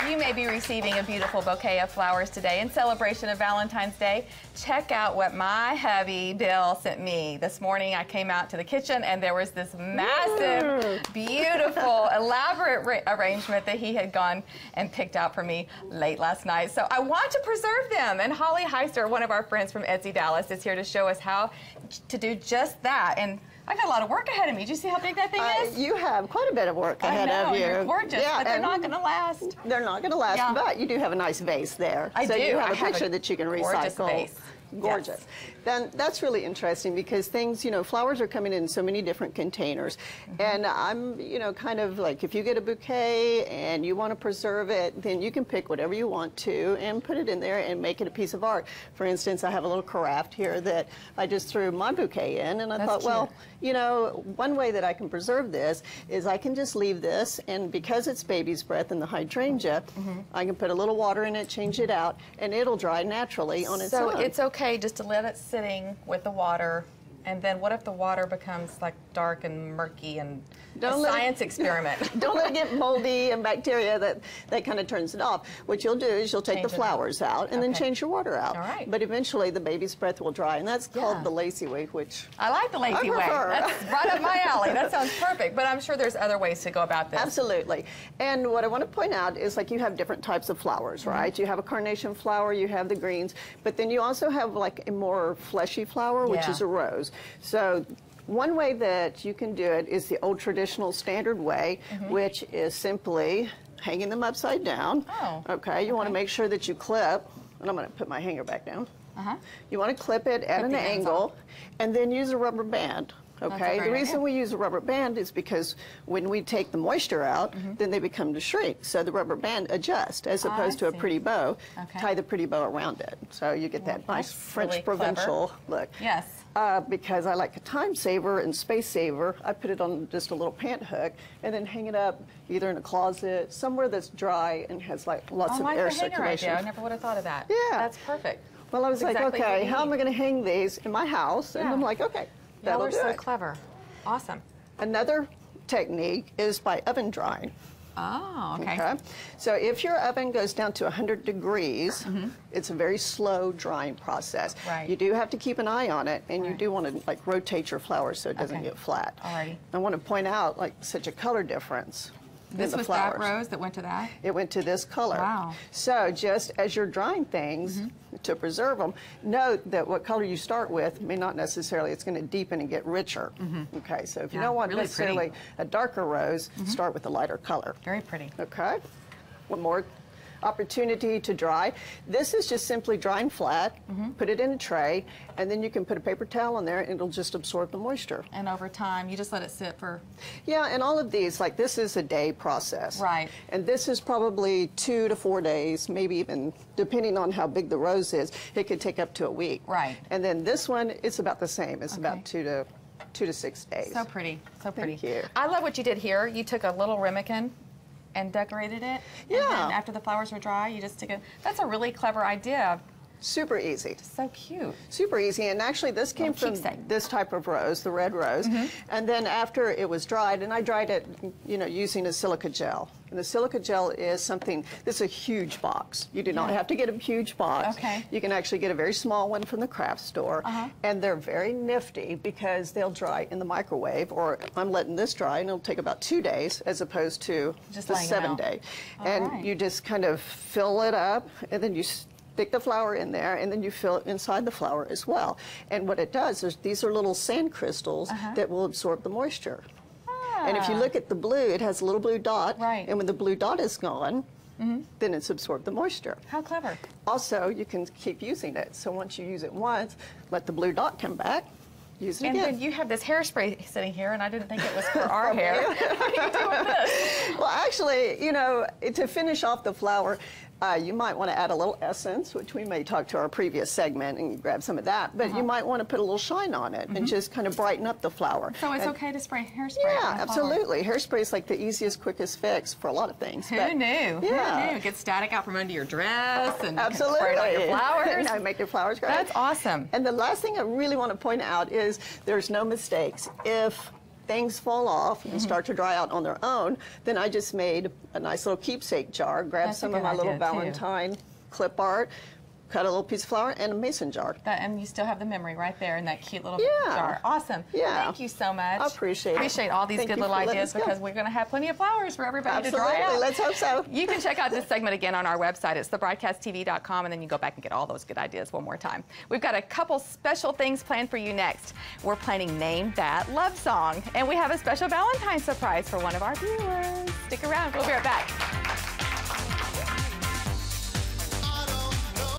You may be receiving a beautiful bouquet of flowers today in celebration of Valentine's Day. Check out what my hubby, Bill, sent me. This morning I came out to the kitchen and there was this massive, beautiful, elaborate arrangement that he had gone and picked out for me late last night. So I want to preserve them. And Holly Heister, one of our friends from Etsy Dallas, is here to show us how to do just that. And I got a lot of work ahead of me. Do you see how big that thing is? You have quite a bit of work ahead of you. They're gorgeous, but they're not going to last. They're not going to last, but you do have a nice vase there. I do. So you have a picture that you can recycle. Gorgeous vase. Gorgeous. Yes. Then that's really interesting because things, you know, flowers are coming in so many different containers. And I'm, you know, kind of like if you get a bouquet and you want to preserve it, then you can pick whatever you want to and put it in there and make it a piece of art. For instance, I have a little carafe here that I just threw my bouquet in, and I thought, well, you know, one way that I can preserve this is I can just leave this, and because it's baby's breath in the hydrangea, I can put a little water in it, change it out, and it'll dry naturally on its own. So it's okay just to let it sitting with the water, and then what if the water becomes like dark and murky and a science experiment? Don't let it get moldy and bacteria that kind of turns it off. What you'll do is you'll take the flowers out and then change your water out. All right. But eventually the baby's breath will dry, and that's called the lacy way, which I like the lacy way. That's right up my alley. That sounds perfect. But I'm sure there's other ways to go about this. Absolutely. And what I want to point out is like you have different types of flowers, right? You have a carnation flower, you have the greens, but then you also have like a more fleshy flower, which is a rose. So one way that you can do it is the old traditional standard way, which is simply hanging them upside down. Okay, you want to make sure that you clip, and I'm going to put my hanger back down. You want to clip it at an angle and then use a rubber band. Okay, the reason we use a rubber band is because when we take the moisture out, then they become to shrink. So the rubber band adjusts as opposed to a pretty bow. Tie the pretty bow around it. So you get that nice French provincial look. Yes. Because I like a time saver and space saver, I put it on just a little pant hook and then hang it up either in a closet, somewhere that's dry and has like lots of air circulation. I never would have thought of that. Yeah. That's perfect. Well, I was like, okay, how am I going to hang these in my house? And I'm like, okay, that'll do it. Y'all are so clever. Awesome. Another technique is by oven drying. Oh, okay. So if your oven goes down to 100 degrees, it's a very slow drying process. You do have to keep an eye on it, and you do want to like rotate your flowers so it doesn't get flat. I want to point out like such a color difference. This was that rose that went to that? It went to this color. Wow. So just as you're drying things to preserve them, note that what color you start with may not necessarily, it's going to deepen and get richer. Okay, so if you don't want necessarily a darker rose, start with a lighter color. Very pretty. Okay. One more opportunity to dry. This is just simply drying flat, put it in a tray, and then you can put a paper towel in there and it'll just absorb the moisture. And over time, you just let it sit for... Yeah, and all of these, like this is a day process. And this is probably 2 to 4 days, maybe even, depending on how big the rose is, it could take up to a week. And then this one, it's about the same. It's about 2 to 6 days. So pretty, so pretty. Thank you. I love what you did here. You took a little ramekin and decorated it. And then after the flowers were dry, you just stick it. That's a really clever idea. Super easy. So cute. Super easy. And actually this came from this type of rose, the red rose. And then after it was dried, and I dried it, you know, using a silica gel. And the silica gel is something, this is a huge box. You do not have to get a huge box. You can actually get a very small one from the craft store. And they're very nifty because they'll dry in the microwave, or I'm letting this dry and it'll take about 2 days as opposed to just the 7-day. And you just kind of fill it up, and then you stick the flower in there, and then you fill it inside the flower as well. And what it does is these are little sand crystals that will absorb the moisture. And if you look at the blue, it has a little blue dot. And when the blue dot is gone, then it's absorbed the moisture. How clever. Also, you can keep using it. So once you use it once, let the blue dot come back, use it again. And then you have this hairspray sitting here, and I didn't think it was for our hair. What are you doing with this? Well, actually, you know, to finish off the flower, you might want to add a little essence, which we may talk to our previous segment and grab some of that, but you might want to put a little shine on it and just kind of brighten up the flower. So it's okay to spray hairspray? Yeah, absolutely. Hairspray is like the easiest, quickest fix for a lot of things. Who knew? Yeah. Who knew? Get static out from under your dress and absolutely. spray it on your flowers. And make your flowers great. That's awesome. And the last thing I really want to point out is there's no mistakes. If things fall off and start to dry out on their own, then I just made a nice little keepsake jar, grabbed some of my little Valentine clip art, cut a little piece of flower, and a mason jar. And you still have the memory right there in that cute little jar. Awesome. Yeah. Thank you so much. I appreciate all these good little ideas because we're going to have plenty of flowers for everybody to dry out. Let's hope so. You can check out this segment again on our website. It's thebroadcasttv.com, and then you go back and get all those good ideas one more time. We've got a couple special things planned for you next. We're planning Name That Love Song, and we have a special Valentine's surprise for one of our viewers. Stick around. We'll be right back.